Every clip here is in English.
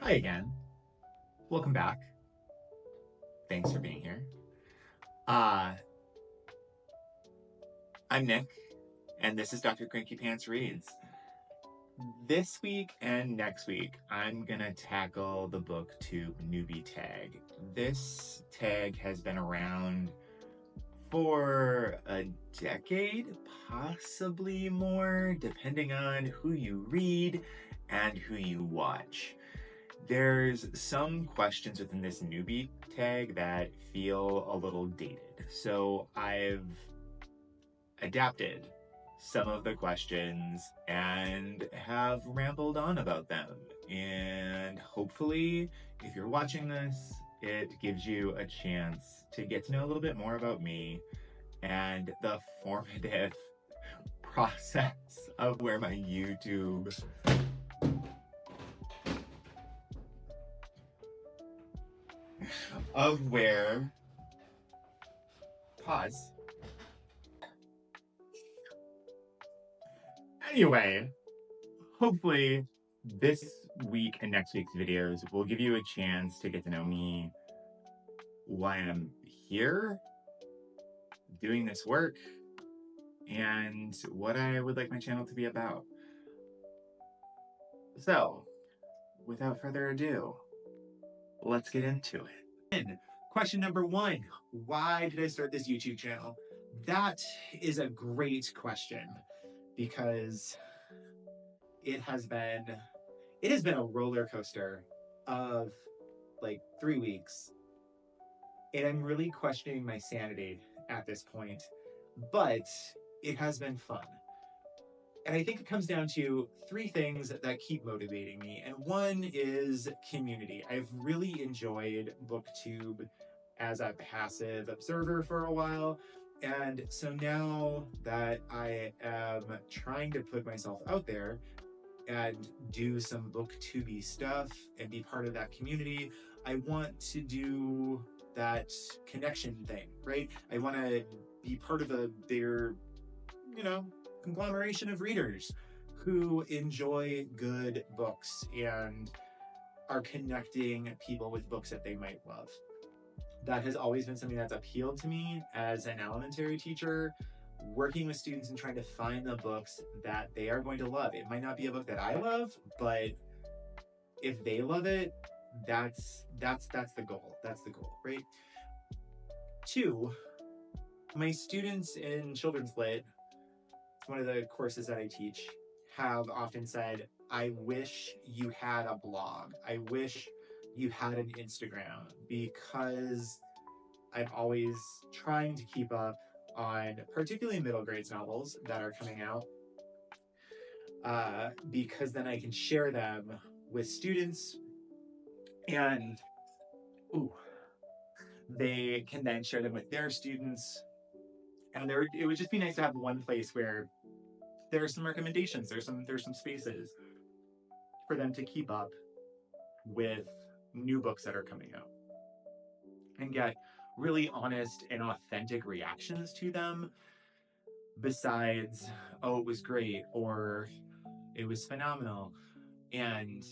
Hi again. Welcome back. Thanks for being here. I'm Nick, and this is Dr. Cranky Pants Reads. This week and next week, I'm gonna tackle the BookTube Newbie Tag. This tag has been around for a decade, possibly more, depending on who you read and who you watch. There's some questions within this newbie tag that feel a little dated. So I've adapted some of the questions and have rambled on about them. And hopefully, if you're watching this, it gives you a chance to get to know a little bit more about me and the formative process of where my YouTube pause. Anyway, hopefully this week and next week's videos will give you a chance to get to know me, why I'm here doing this work, and what I would like my channel to be about. So, without further ado, let's get into it. Question number 1, why did I start this YouTube channel? That is a great question because it has been a roller coaster of like 3 weeks. And I'm really questioning my sanity at this point, but it has been fun. And I think it comes down to 3 things that keep motivating me. And one is community. I've really enjoyed BookTube as a passive observer for a while. And so now that I am trying to put myself out there and do some BookTubey stuff and be part of that community, I want to do that connection thing, right? I want to be part of a bigger, conglomeration of readers who enjoy good books and are connecting people with books that they might love. That has always been something that's appealed to me as an elementary teacher, working with students and trying to find the books that they are going to love. It might not be a book that I love, but if they love it, that's the goal. That's the goal, right? 2, my students in Children's Lit, it's one of the courses that I teach, have often said, I wish you had a blog. I wish you had an Instagram, because I'm always trying to keep up on particularly middle grades novels that are coming out, because then I can share them with students and they can then share them with their students. And it would just be nice to have one place where there are some recommendations, there's some spaces for them to keep up with new books that are coming out and get really honest and authentic reactions to them, besides, oh, it was great, or it was phenomenal. And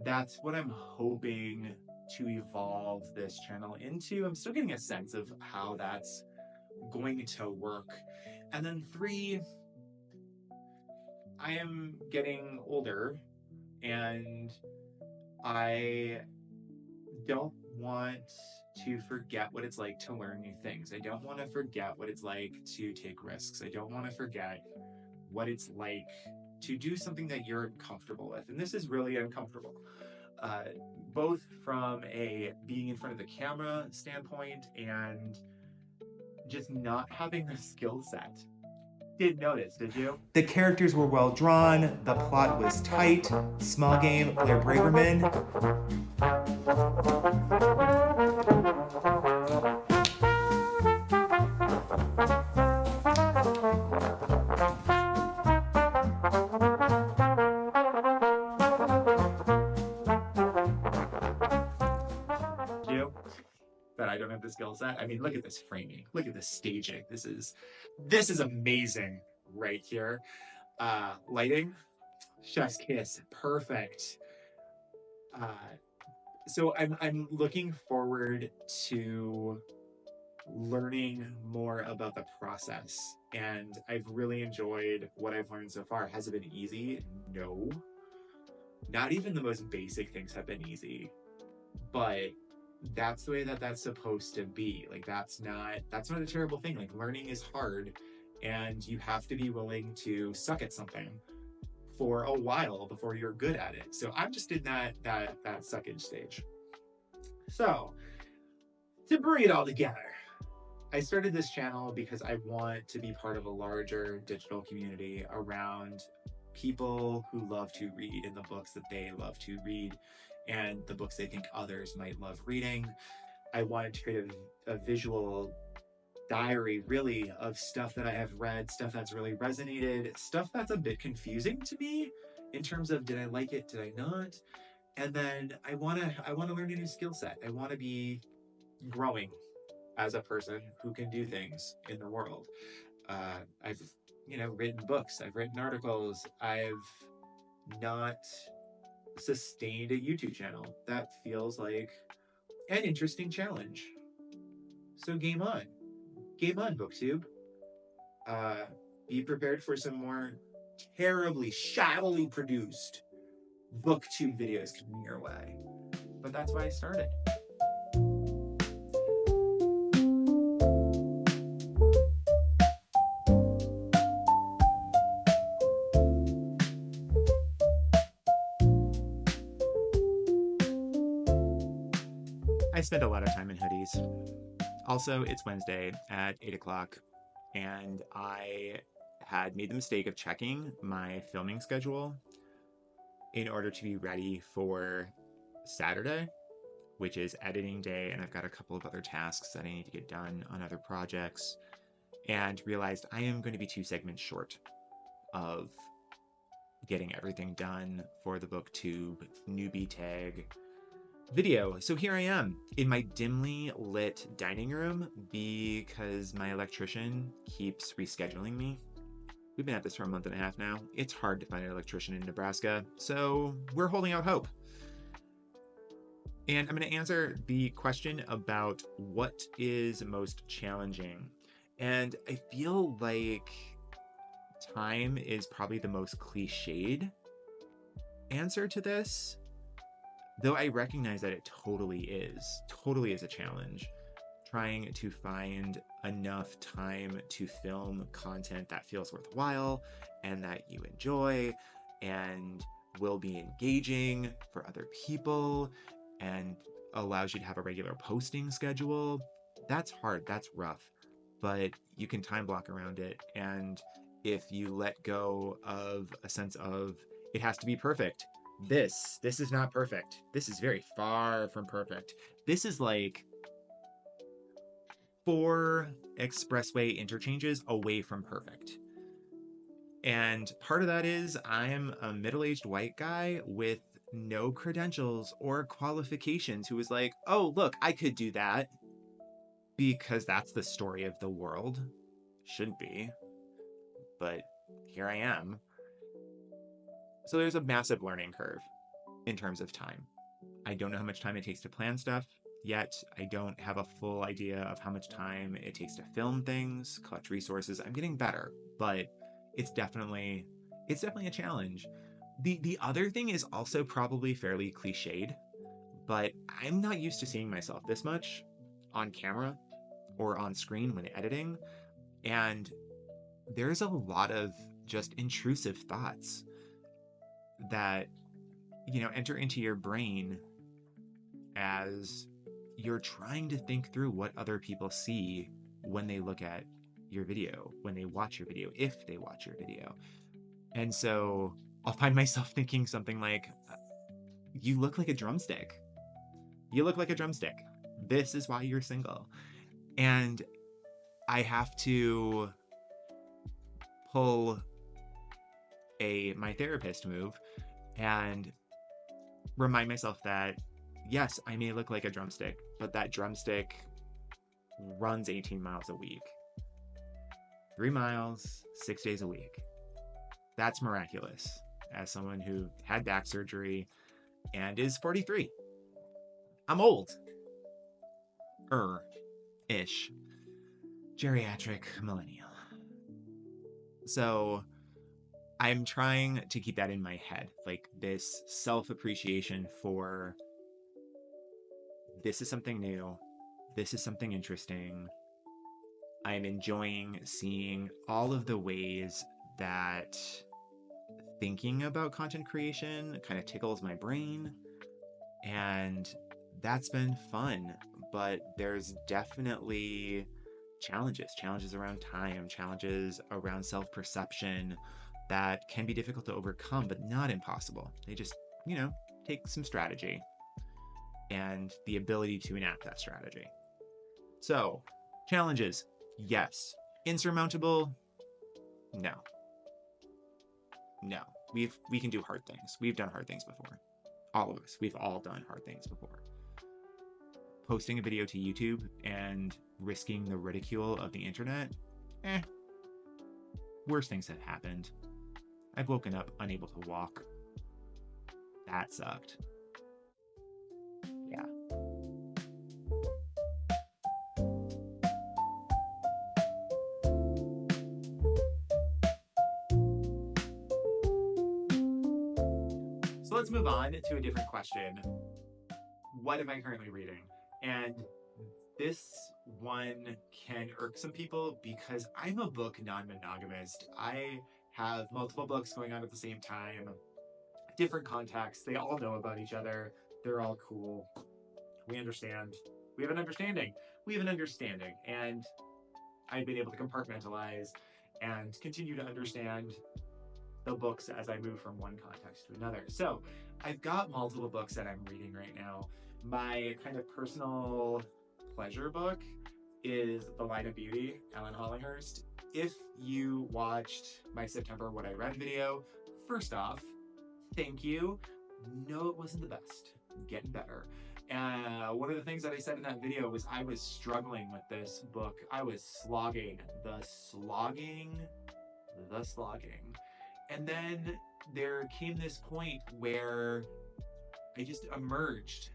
that's what I'm hoping to evolve this channel into. I'm still getting a sense of how that's going to work. And then 3, I am getting older and I don't want to forget what it's like to learn new things. I don't want to forget what it's like to take risks. I don't want to forget what it's like to do something that you're uncomfortable with. And this is really uncomfortable, both from a being in front of the camera standpoint and just not having the skill set. Didn't notice, did you? The characters were well drawn, the plot was tight, small game, Blair Braverman. That I don't have the skill set. I mean, look at this framing, look at this staging. This is amazing right here. Lighting, chef's kiss, perfect. So I'm looking forward to learning more about the process, and I've really enjoyed what I've learned so far. Has it been easy? No. Not even the most basic things have been easy, but that's the way that that's supposed to be. Like that's not a terrible thing. Like learning is hard, and you have to be willing to suck at something for a while before you're good at it. So I'm just in that suckage stage. So to bring it all together, I started this channel because I want to be part of a larger digital community around people who love to read and the books that they love to read and the books they think others might love reading. I wanted to create a visual diary, really, of stuff that I have read, stuff that's really resonated, stuff that's a bit confusing to me in terms of did I like it, did I not? And then I wanna learn a new skill set. I want to be growing as a person who can do things in the world. I've written books, I've written articles, I've not sustained a YouTube channel. That feels like an interesting challenge. So game on, BookTube. Uh, be prepared for some more terribly, shabbily produced BookTube videos coming your way. But that's why I started. I spend a lot of time in hoodies. Also, it's Wednesday at 8 o'clock, and I had made the mistake of checking my filming schedule in order to be ready for Saturday, which is editing day, and I've got a couple of other tasks that I need to get done on other projects, and realized I am going to be 2 segments short of getting everything done for the BookTube Newbie Tag video. So here I am in my dimly lit dining room because my electrician keeps rescheduling me. We've been at this for a month and a half now. It's hard to find an electrician in Nebraska, so we're holding out hope. And I'm going to answer the question about what is most challenging. And I feel like time is probably the most cliched answer to this, though I recognize that it totally is a challenge. Trying to find enough time to film content that feels worthwhile and that you enjoy and will be engaging for other people and allows you to have a regular posting schedule. That's hard, that's rough, but you can time block around it. And if you let go of a sense of it has to be perfect, this is not perfect. This is very far from perfect. This is like 4 expressway interchanges away from perfect. And part of that is I'm a middle-aged white guy with no credentials or qualifications who was like, oh, look, I could do that because that's the story of the world. Shouldn't be, but here I am. So there's a massive learning curve in terms of time. I don't know how much time it takes to plan stuff yet. I don't have a full idea of how much time it takes to film things, collect resources. I'm getting better, but it's definitely a challenge. The other thing is also probably fairly cliched, but I'm not used to seeing myself this much on camera or on screen when editing, and there's a lot of just intrusive thoughts that enter into your brain as you're trying to think through what other people see when they look at your video, when they watch your video, if they watch your video. And so I'll find myself thinking something like, you look like a drumstick. You look like a drumstick. This is why you're single. And I have to pull my therapist move and remind myself that yes, I may look like a drumstick, but that drumstick runs 18 miles a week. 3 miles, 6 days a week. That's miraculous as someone who had back surgery and is 43. I'm old. Ish. Geriatric millennial. So I'm trying to keep that in my head, like this self-appreciation for this is something new, this is something interesting. I'm enjoying seeing all of the ways that thinking about content creation kind of tickles my brain, and that's been fun. But there's definitely challenges around time, challenges around self-perception that can be difficult to overcome, but not impossible. They just, take some strategy and the ability to enact that strategy. So, challenges, yes. Insurmountable, no. No. We can do hard things. We've done hard things before. All of us. We've all done hard things before. Posting a video to YouTube and risking the ridicule of the internet, worse things have happened. I've woken up unable to walk. That sucked. Yeah. So let's move on to a different question. What am I currently reading? And this one can irk some people because I'm a book non-monogamist. I have multiple books going on at the same time, different contexts. They all know about each other. They're all cool. We understand. We have an understanding. And I've been able to compartmentalize and continue to understand the books as I move from one context to another. So I've got multiple books that I'm reading right now. My kind of personal pleasure book is The Line of Beauty, Ellen Hollinghurst. If you watched my September What I Read video, first off, thank you. No, it wasn't the best. I'm getting better. One of the things that I said in that video was I was struggling with this book. I was slogging. And then there came this point where I just emerged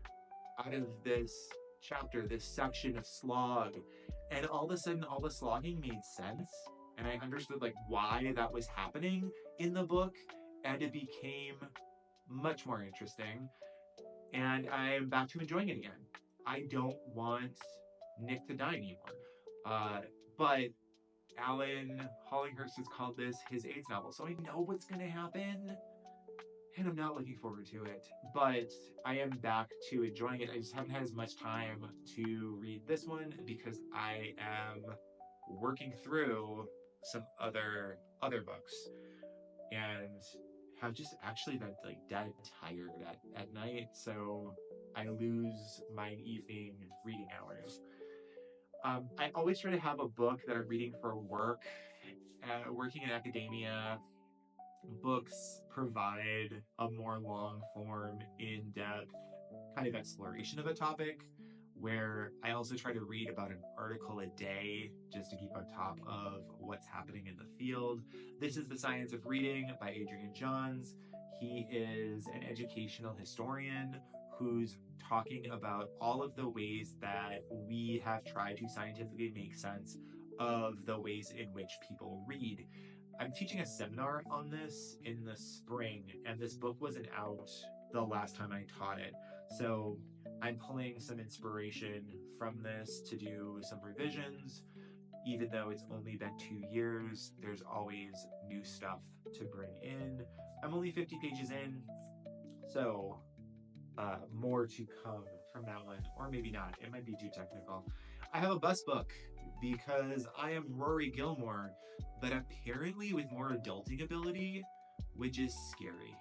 out of this chapter, this section of slog, and all of a sudden all the slogging made sense, and I understood like why that was happening in the book, and it became much more interesting, and I'm back to enjoying it again. I don't want Nick to die anymore. But Alan Hollinghurst has called this his AIDS novel, so I know what's going to happen, and I'm not looking forward to it. But I am back to enjoying it. I just haven't had as much time to read this one because I am working through some other books, and have just actually been like dead tired at night, so I lose my evening reading hours. I always try to have a book that I'm reading for work. Working in academia, books provide a more long form, in-depth kind of exploration of a topic, where I also try to read about an article a day just to keep on top of what's happening in the field. This is The Science of Reading by Adrian Johns. He is an educational historian who's talking about all of the ways that we have tried to scientifically make sense of the ways in which people read. I'm teaching a seminar on this in the spring, and this book wasn't out the last time I taught it. So I'm pulling some inspiration from this to do some revisions. Even though it's only been 2 years, there's always new stuff to bring in. I'm only 50 pages in, so more to come from that one, or maybe not. It might be too technical. I have a bus book because I am Rory Gilmore, but apparently with more adulting ability, which is scary.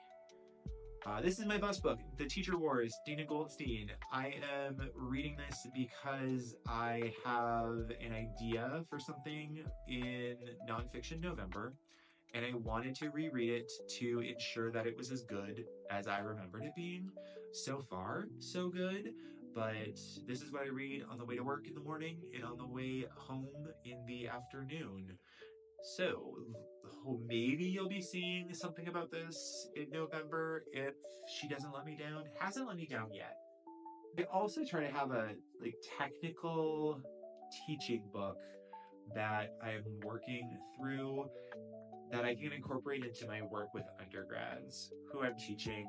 This is my bus book, The Teacher Wars, Dana Goldstein. I am reading this because I have an idea for something in Nonfiction November, and I wanted to reread it to ensure that it was as good as I remembered it being. So far, so good, but this is what I read on the way to work in the morning and on the way home in the afternoon. So maybe you'll be seeing something about this in November if she doesn't let me down. Hasn't let me down yet. I also try to have a technical teaching book that I'm working through that I can incorporate into my work with undergrads who I'm teaching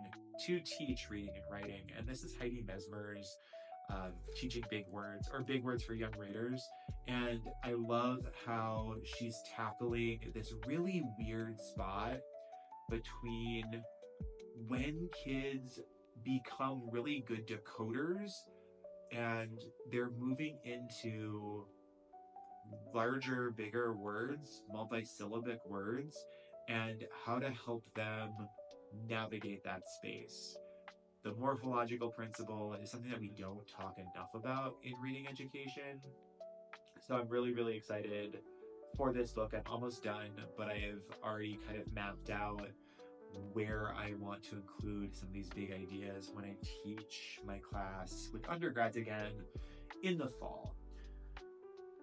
to teach reading and writing. And this is Heidi Mesmer's Teaching Big Words, or Big Words for Young Readers. And I love how she's tackling this really weird spot between when kids become really good decoders and they're moving into larger, bigger words, multi-syllabic words, and how to help them navigate that space. The morphological principle is something that we don't talk enough about in reading education. So I'm really, really excited for this book. I'm almost done, but I have already kind of mapped out where I want to include some of these big ideas when I teach my class with undergrads again in the fall.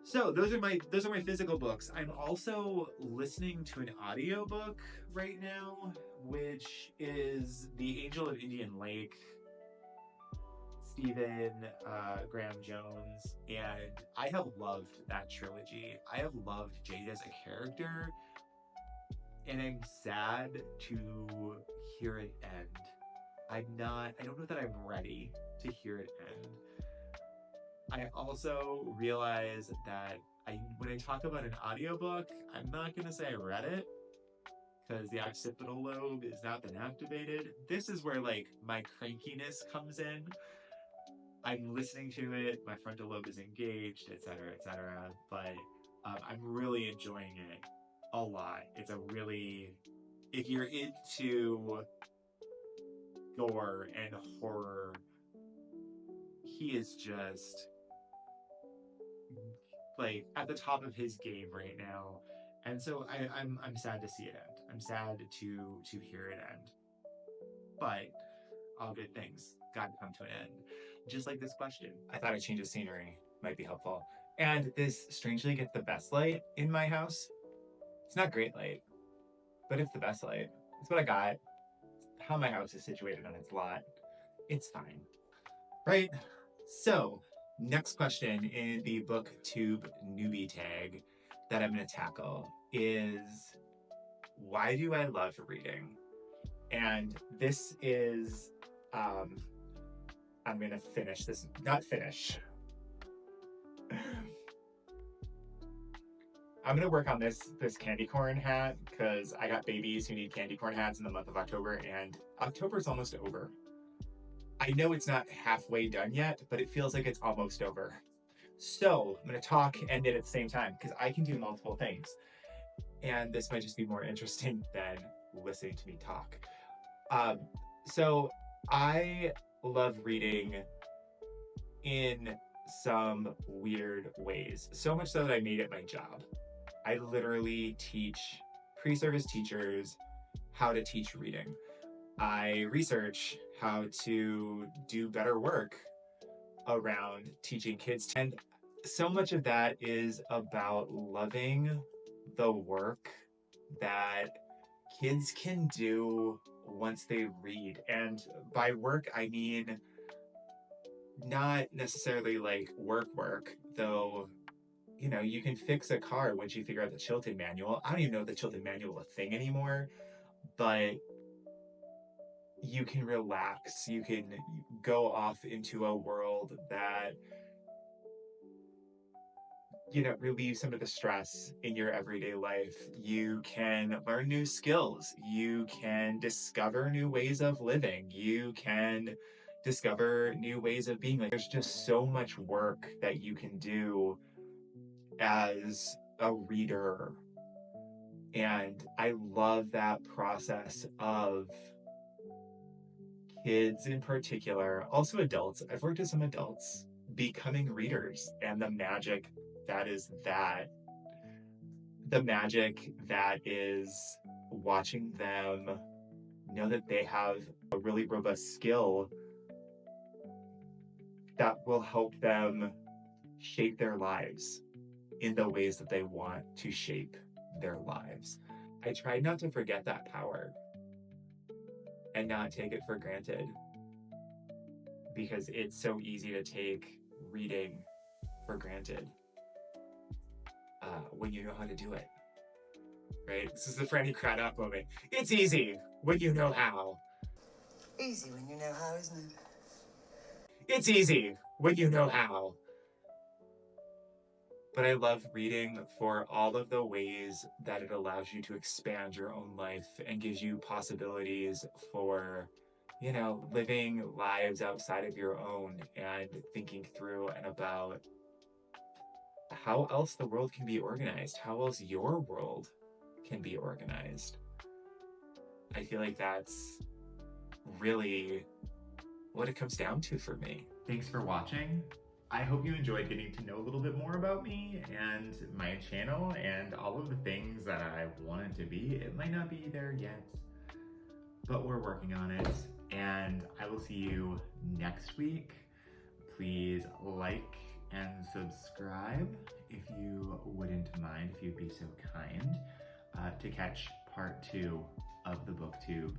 So those are my physical books. I'm also listening to an audiobook right now, which is The Angel of Indian Lake, Stephen Graham Jones, and I have loved that trilogy. I have loved Jade as a character, and I'm sad to hear it end. I don't know that I'm ready to hear it end. I also realize that when I talk about an audiobook, I'm not going to say I read it because the occipital lobe is not been activated. This is where my crankiness comes in. I'm listening to it, my frontal lobe is engaged, etc., etc. But I'm really enjoying it a lot. It's a really, if you're into gore and horror, he is just at the top of his game right now, and so I'm sad to see it end. I'm sad to hear it end, but all good things got to come to an end. Just like this question, I thought a change of scenery might be helpful, and this strangely gets the best light in my house. It's not great light, but it's the best light. It's what I got. It's how my house is situated on its lot. It's fine, right? So next question in the BookTube Newbie Tag that I'm going to tackle is, why do I love reading? And this is, I'm going to finish this, not finish. I'm going to work on this candy corn hat because I got babies who need candy corn hats in the month of October, and October's almost over. I know it's not halfway done yet, but it feels like it's almost over. So I'm going to talk and knit at the same time because I can do multiple things. And this might just be more interesting than listening to me talk. So I love reading in some weird ways. So much so that I made it my job. I literally teach pre-service teachers how to teach reading. I research how to do better work around teaching kids. And so much of that is about loving the work that kids can do once they read. And by work, I mean not necessarily work, though, you can fix a car once you figure out the Chilton manual. I don't even know if the Chilton manual is a thing anymore, but you can relax. You can go off into a world that relieve some of the stress in your everyday life. You can learn new skills. You can discover new ways of living. You can discover new ways of being. There's just so much work that you can do as a reader. And I love that process of kids in particular, also adults. I've worked with some adults becoming readers, and the magic that is the magic that is watching them know that they have a really robust skill that will help them shape their lives in the ways that they want to shape their lives. I try not to forget that power and not take it for granted. because it's so easy to take reading for granted when you know how to do it, right? This is the Franny Craddock moment. It's easy when you know how. Easy when you know how, isn't it? It's easy when you know how. But I love reading for all of the ways that it allows you to expand your own life and gives you possibilities for, you know, living lives outside of your own and thinking through and about how else the world can be organized, how else your world can be organized. I feel like that's really what it comes down to for me. Thanks for watching. I hope you enjoyed getting to know a little bit more about me and my channel and all of the things that I wanted to be. It might not be there yet, but we're working on it. And I will see you next week. Please like and subscribe if you wouldn't mind, if you'd be so kind, to catch part 2 of the BookTube